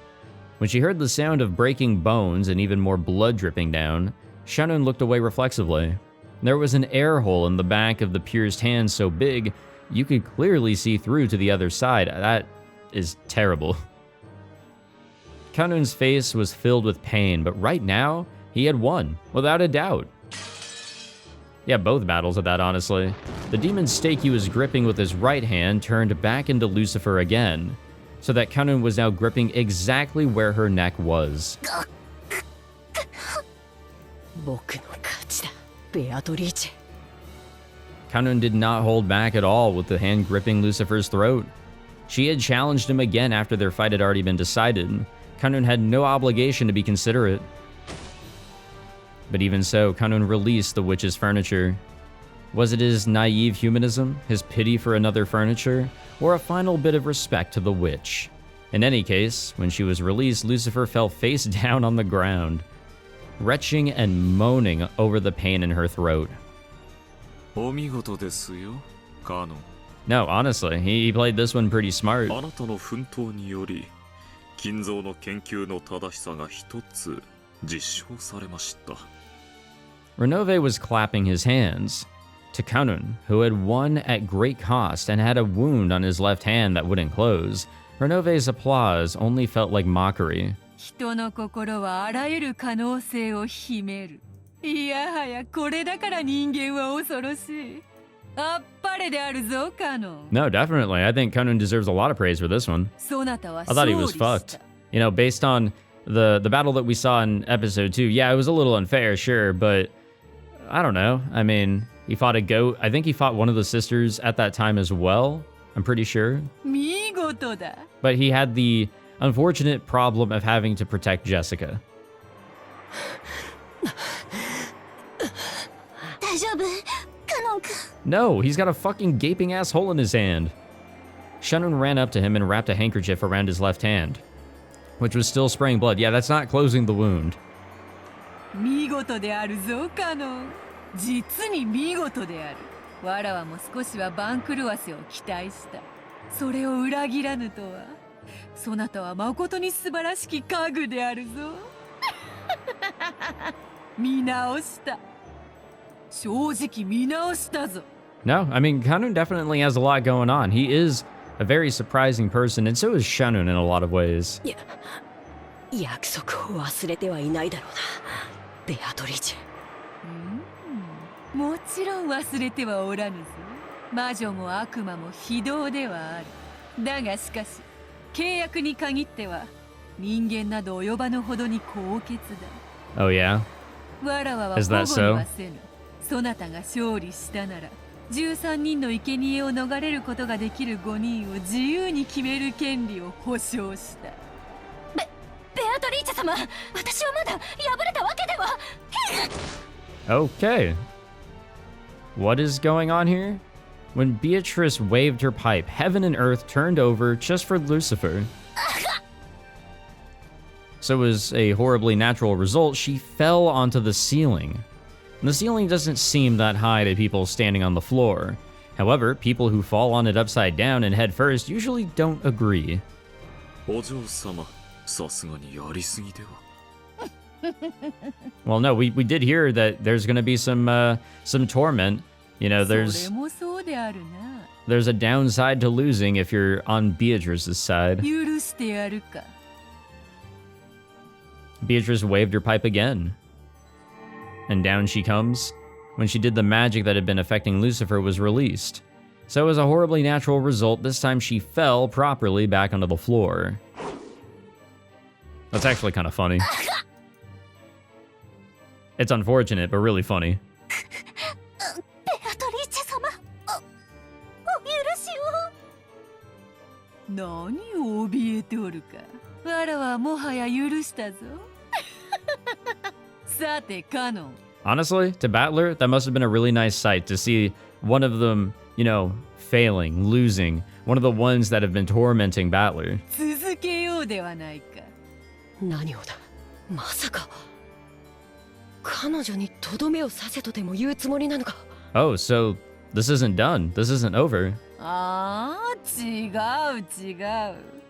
When she heard the sound of breaking bones and even more blood dripping down, Shannon looked away reflexively. There was an air hole in the back of the pierced hand so big, you could clearly see through to the other side. That is terrible. Kanun's face was filled with pain, but right now, he had won, without a doubt. Yeah, both battles at that, honestly. The demon's stake he was gripping with his right hand turned back into Lucifer again, so that Kanun was now gripping exactly where her neck was. 僕の勝ちだ、ベアトリーチェ。 Kanun did not hold back at all with the hand gripping Lucifer's throat. She had challenged him again after their fight had already been decided. Kanun had no obligation to be considerate. But even so, Kanun released the witch's furniture. Was it his naive humanism, his pity for another furniture, or a final bit of respect to the witch? In any case, when she was released, Lucifer fell face down on the ground, retching and moaning over the pain in her throat. お見事ですよ、カノン。 No, honestly, he played this one pretty smart. あなたの奮闘により、金蔵の研究の正しさが一つ実証されました。 Renove was clapping his hands. To Kanun, who had won at great cost and had a wound on his left hand that wouldn't close, Renove's applause only felt like mockery. 人の心はあらゆる可能性を秘める。いやはやこれだから人間は恐ろしい。あっぱれであるぞ、カノン。 No, definitely. I think Kanun deserves a lot of praise for this one. そなたは I thought he was 勝利し fucked. た。You know, based on the battle that we saw in episode 2, yeah, it was a little unfair, sure, but I don't know. I mean, he fought a goat. I think he fought one of the sisters at that time as well. I'm pretty sure. 見事だ。 But he had the unfortunate problem of having to protect Jessica. 大丈夫カノン君。 No, he's got a fucking gaping ass hole in his hand. Shannon ran up to him and wrapped a handkerchief around his left hand, which was still spraying blood. Yeah, that's not closing the wound. 見事であるぞ、カノン。実に見事である。わらわも少しは番狂わせを期待した。それを裏切らぬとは。そなたは誠に素晴らしき家具であるぞ。見直した。正直見直したぞ。 No, I mean, Kanun definitely has a lot going on. He is a very surprising person, and so is Shannon in a lot of ways. 約束を忘れてはいないだろうな、ベアトリーチェ。もちろん忘れてはおらぬぞ。魔女も悪魔も非道ではある。だがしかし、契約に限っては人間など及ばぬほどに高潔だ。 Oh, yeah? わらわは保護 Is に that は so? せぬ。そなたが勝利したなら、13人の生贄を逃れることができる5人を自由に決める権利を保証した。ベアトリーチェ様、私はまだ敗れたわけでは。 Okay. What is going on here? When Beatrice waved her pipe, heaven and earth turned over just for Lucifer. So as a horribly natural result, she fell onto the ceiling. And the ceiling doesn't seem that high to people standing on the floor. However, people who fall on it upside down and head first usually don't agree. お嬢様、さすがにやりすぎでは。 Well, no, we did hear that there's going to be some torment. You know, それ there's もそうであるな。 a downside to losing if you're on Beatrice's side. 許してやるか。 Beatrice waved her pipe again. And down she comes. When she did the magic that had been affecting Lucifer was released. So as a horribly natural result, this time she fell properly back onto the floor. That's actually kind of funny. It's unfortunate, but really funny. ベアトリーチェ様、お許しを。何を怯えておるか。わらはもはや許したぞ。さて、カノン。 Honestly, to Battler, that must have been a really nice sight to see one of them, you know, failing, losing, one of the ones that have been tormenting Battler. 続けようではないか。何をだ、まさか彼女にとどめを刺せとでも言うつもりなのか。 Oh, so this isn't done. This isn't over. ああ、違う違う。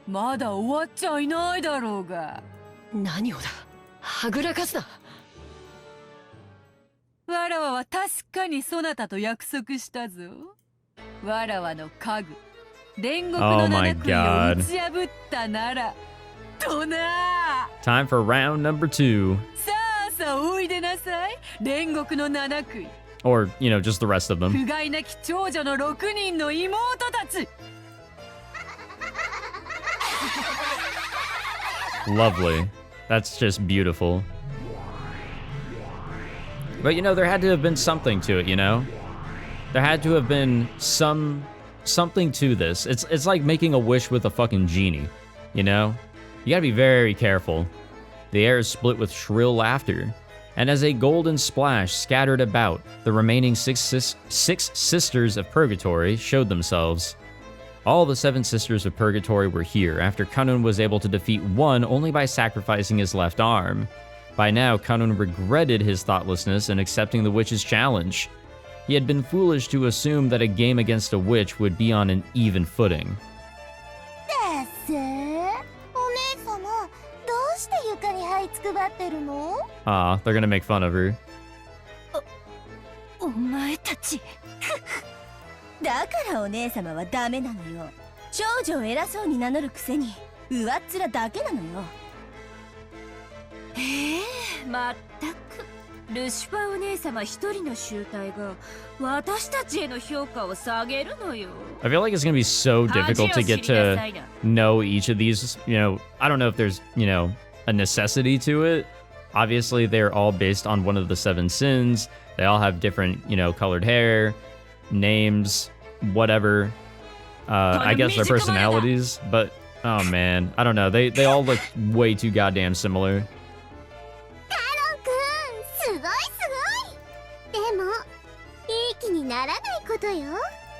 まだ終わっちゃいないだろうが。何をだ、はぐらかすな。わらわは確かにそなたと約束したぞ。わらわの家具、煉獄の七杭を打ち破ったなら、とな。 Time for round number 2. さあさあおいでなさい。煉獄の七杭。Or, you know, just the rest of them. 不甲斐なき長女の6人の妹たち。 Lovely. That's just beautiful. But, you know, there had to have been something to it, you know? There had to have been something to this. It's like making a wish with a fucking genie, you know? You gotta be very careful. The air is split with shrill laughter, and as a golden splash scattered about, the remaining six sisters of Purgatory showed themselves. All the 7 sisters of Purgatory were here after Kanun was able to defeat one only by sacrificing his left arm. By now, Kanun regretted his thoughtlessness in accepting the witch's challenge. He had been foolish to assume that a game against a witch would be on an even footing. お姉様、どうして床に這いつくばってるの？ Ah, they're gonna make fun of her. お前たちだからお姉様はダメなのよ。少女を偉そうに名乗るくせに上っ面だけなのよ。まったくルシファーお姉様一人の集体が私たちへの評価を下げるのよ。 I feel like it's gonna be so difficult to get to know each of these. You know, I don't know if there's, you know, a necessity to it. Obviously, they're all based on one of the 7 sins. They all have different, you know, colored hair, names, whatever. I guess their personalities. But, oh man, I don't know. They all look way too goddamn similar. すごいすごい。でもいい気にならないことよ。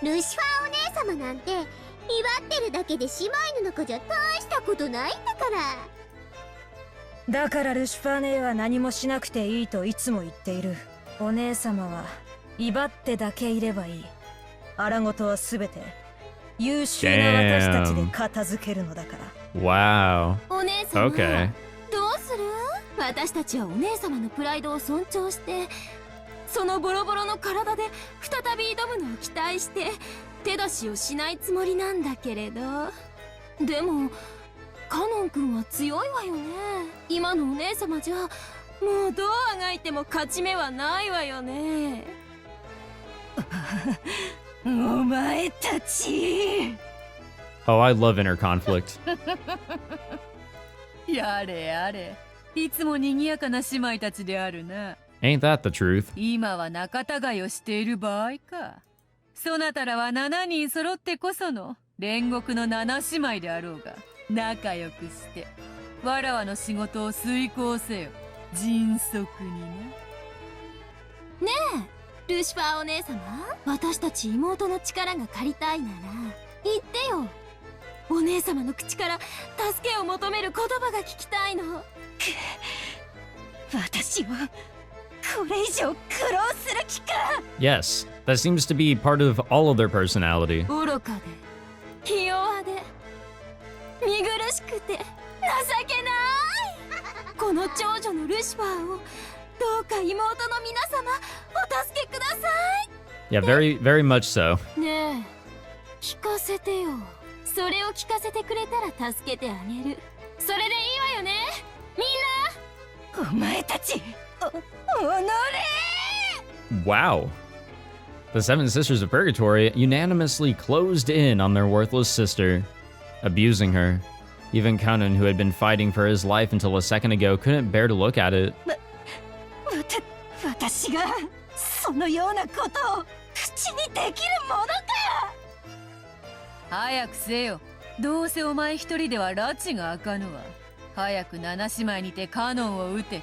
ルシファーお姉様なんて威張ってるだけで姉妹の中じゃ大したことないんだから。だからルシファー姉は何もしなくていいといつも言っている。お姉様は威張ってだけいればいい。荒事はすべて優秀な私たちで片付けるのだから。Wow. お姉様、Okay. どうする？私たちはお姉様のプライドを尊重してそのボロボロの体で再び挑むのを期待して手出しをしないつもりなんだけれど、でもカノン君は強いわよね。今のお姉様じゃもうどうあがいても勝ち目はないわよね。お前たち。 Oh, I love inner conflict. やれやれ、いつも賑やかな姉妹たちであるな。 Ain't that the truth? 今は仲違いをしている場合か。そなたらは7人揃ってこその煉獄の7姉妹であろうが、仲良くしてわらわの仕事を遂行せよ。迅速にな。ねえルシファーお姉様、私たち妹の力が借りたいなら言ってよ。お姉様の口から助けを求める言葉が聞きたいの。私はこれ以上苦労する気か。 Yes, that seems to be part of all of their personality. 愚かで気弱で見苦しくて情けない。この長女のルシファーをどうか妹の皆様お助けください。 Yeah, very, very much so. ねえ聞かせてよ。それを聞かせてくれたら助けてあげる。それでいいわよね、みんな。お前たちおのれ。 Wow. The 7 sisters of Purgatory unanimously closed in on their worthless sister, abusing her. Even Kanun, who had been fighting for his life until a second ago, couldn't bear to look at it. 私がそのようなことを口にできるものか。早くせよ。どうせお前一人では拉致が開かぬわ。早く7姉妹にてカノンを撃て。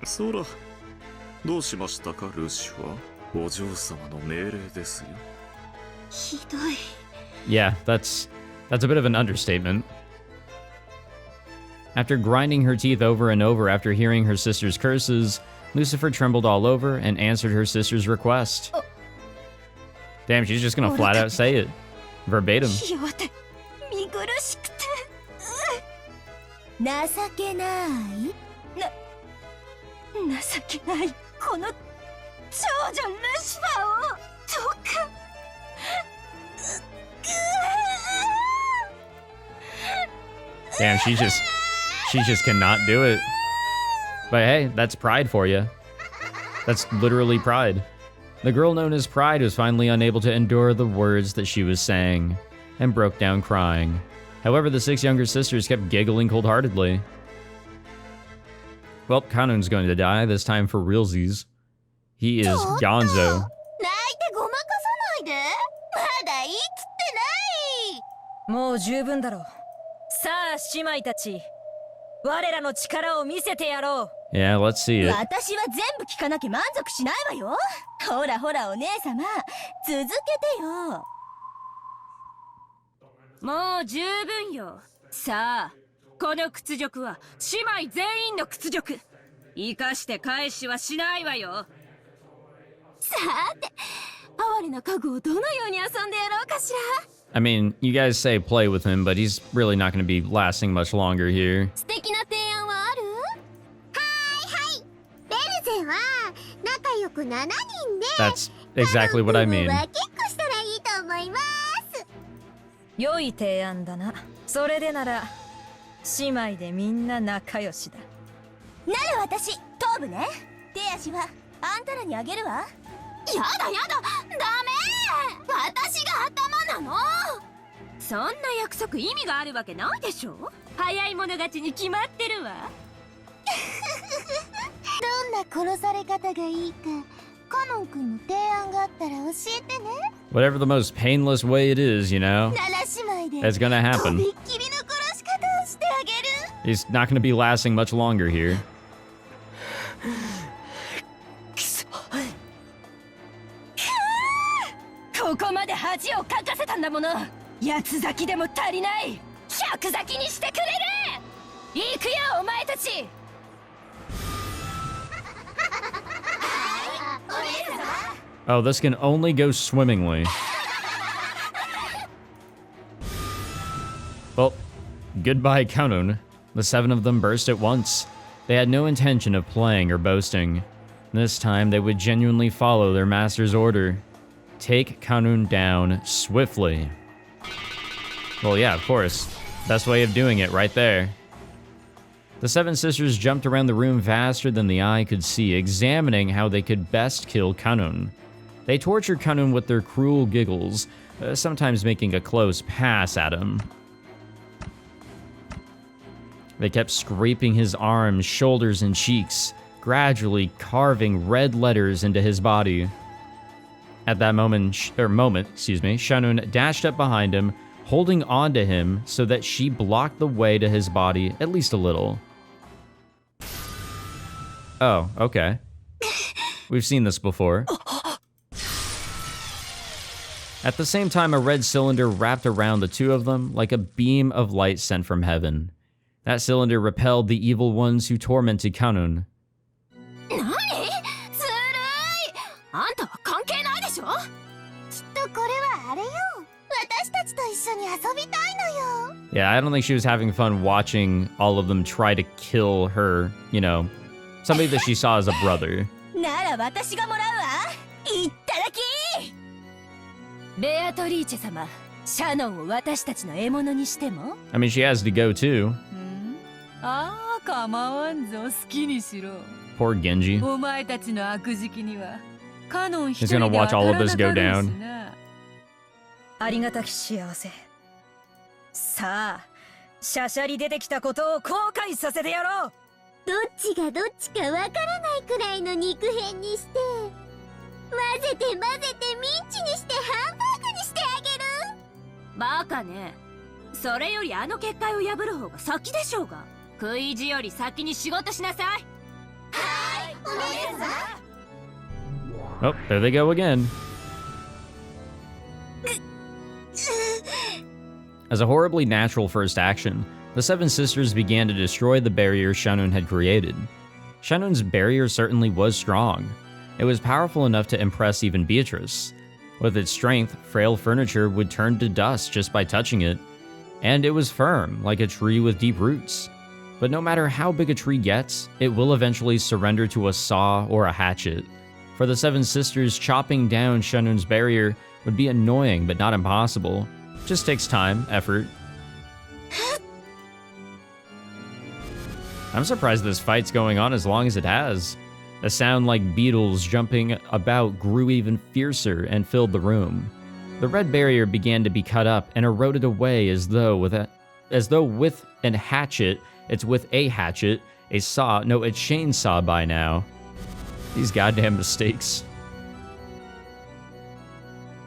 そら、どうしましたかルシファー。お嬢様の命令ですよ。ひどい。 Yeah, that's a bit of an understatement. After grinding her teeth over and over after hearing her sister's curses, Lucifer trembled all over and answered her sister's request. Damn, she's just gonna flat out say it. Verbatim. 弱で見苦しくて情けない。情けないこの長女ルシファーをどうか。 Damn, she just cannot do it. But hey, that's pride for you. That's literally Pride. The girl known as Pride was finally unable to endure the words that she was saying and broke down crying. However, the 6 younger sisters kept giggling cold-heartedly. Well, Kanon's going to die, this time for realsies. He is Gonzo. 泣いてごまかさないで。まだいいっつってない。もう十分だろう。さあ姉妹たち、我らの力を見せてやろう。 Yeah, let's see it. 私は全部聞かなきゃ満足しないわよ。ほらほらお姉様、続けてよ。もう十分よ。さあ、この屈辱は姉妹全員の屈辱。生かして返しはしないわよ。さて、哀れな家具をどのように遊んでやろうかしら。 I mean, you guys say play with him, but he's really not going to be lasting much longer here. 素敵な提案はある？はいはい。ベルゼは仲良く7人で That's exactly what I mean. 分けっこしたらいいと思います。良い提案だな。それでなら姉妹でみんな仲良しだ。なら私、頭部ね。手足はあんたらにあげるわ。やだやだ、ダメ。私が頭なの。そんな約束意味があるわけないでしょ。早い者勝ちに決まってるわ。どんな殺され方がいいか、カノン君の提案があったら教えてね。 Whatever the most painless way it is, you know, 7姉妹で it's gonna と happen. びっきりの殺し方をしてあげる。 He's not gonna be lasting much longer here. ここまで恥をかかせたんだもの。八つ咲きでも足りない。百咲きにしてくれる。行くよお前たち。お姉様。 Oh, this can only go swimmingly. Well, goodbye, Kanon. The 7 of them burst at once. They had no intention of playing or boasting. This time, they would genuinely follow their master's order. Take Kanun down swiftly. Well, yeah, of course. Best way of doing it right there. The 7 sisters jumped around the room faster than the eye could see, examining how they could best kill Kanun. They tortured Kanun with their cruel giggles, sometimes making a close pass at him. They kept scraping his arms, shoulders, and cheeks, gradually carving red letters into his body. At that moment, Shanun dashed up behind him, holding on to him so that she blocked the way to his body at least a little. Oh, okay. We've seen this before. At the same time, a red cylinder wrapped around the 2 of them like a beam of light sent from heaven. That cylinder repelled the evil ones who tormented Kanun. 何？ずるい。あんたは関係ないでしょ。きっとこれはあれよ。私たちと一緒に遊びたいのよ。 Yeah, I don't think she was having fun watching all of them try to kill her, you know, somebody that she saw as a brother. なら私がもらうわ。いっただき。ベアトリーチェ様、シャノンを私たちの獲物にしても。 I mean, she has to go too. ああ、構わんぞ、好きにしろ。 Poor Genji. お前たちの悪時期にはカノン一 He's 人 gonna で watch 当 all た of ら this な go かろうし down. な。ありがたき幸せ。さあ、シャシャリ出てきたことを後悔させてやろう。どっちがどっちかわからないくらいの肉片にして、混ぜて混ぜてミンチにしてハンバーグにしてあげる。バカね。それよりあの結界を破る方が先でしょうが。食い意地より先に仕事しなさい。はい、お姉さん。 Oh, there they go again. As a horribly natural first action, the 7 sisters began to destroy the barrier Shanun had created. Shanun's barrier certainly was strong. It was powerful enough to impress even Beatrice. With its strength, frail furniture would turn to dust just by touching it. And it was firm, like a tree with deep roots. But no matter how big a tree gets, it will eventually surrender to a saw or a hatchet. For the 7 sisters, chopping down Shanun's barrier would be annoying but not impossible. Just takes time, effort. I'm surprised this fight's going on as long as it has. A sound like beetles jumping about grew even fiercer and filled the room. The red barrier began to be cut up and eroded away as though with a hatchet, a saw, no, a chainsaw by now. These goddamn mistakes.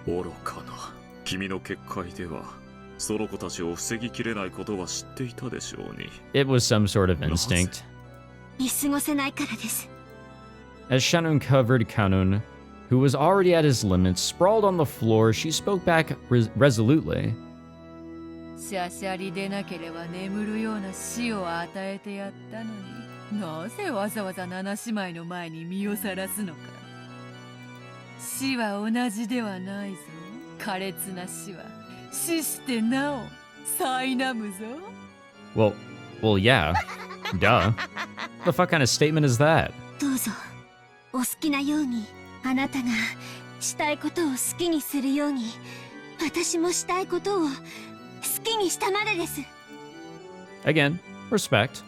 愚かな。君の結界では、その子たちを防ぎきれないことは知っていたでしょうに。It was some sort of instinct. 見過ごせないからです。 As Shannon covered Kanun, who was already at his limits, sprawled on the floor, she spoke back resolutely. シャシャリでなければ眠るような死を与えてやったのに、なぜわざわざ七姉妹の前に身をさらすのか。死は同じではないぞ。苛烈な死は死してなお苛むぞ。Well, yeah. Duh. What the fuck kind of statement is that? どうぞ、お好きなように、あなたがしたいことを好きにするように、私もしたいことを好きにしたまでです。Again, respect.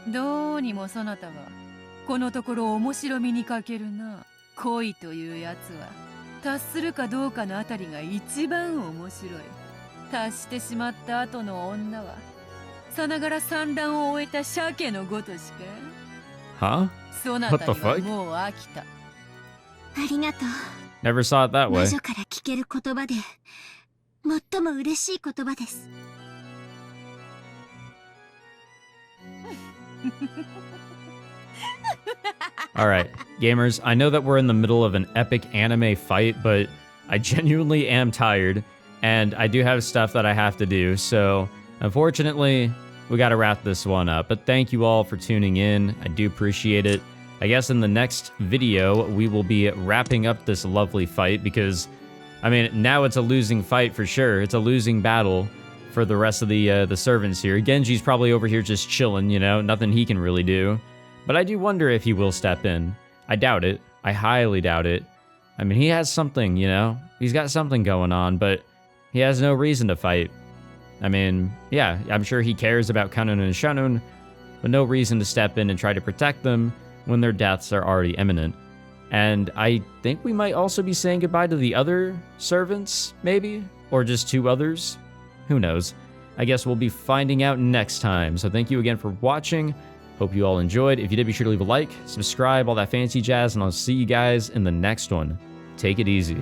どうにもそなたはこのところ面白みに欠けるな。恋というやつは達するかどうかのあたりが一番面白い。達してしまった後の女はさながら産卵を終えた鮭のごとしか。Huh? そなたにはもう飽きた。ありがとう。 Never saw it that 魔 way. 女から聞ける言葉で最も嬉しい言葉です。Alright, gamers, I know that we're in the middle of an epic anime fight, but I genuinely am tired, and I do have stuff that I have to do, so unfortunately, we gotta wrap this one up. But thank you all for tuning in, I do appreciate it. I guess in the next video, we will be wrapping up this lovely fight, because, I mean, now it's a losing fight for sure. It's a losing battle for the rest of the servants here. Genji's probably over here just chilling, you know, nothing he can really do. But I do wonder if he will step in. I doubt it. I highly doubt it. I mean, he has something, you know? He's got something going on, but he has no reason to fight. I mean, yeah, I'm sure he cares about Kanun and Shanun, but no reason to step in and try to protect them when their deaths are already imminent. And I think we might also be saying goodbye to the other servants, maybe? Or just 2 others? Who knows? I guess we'll be finding out next time. So thank you again for watching. Hope you all enjoyed. If you did, be sure to leave a like, subscribe, all that fancy jazz, and I'll see you guys in the next one. Take it easy.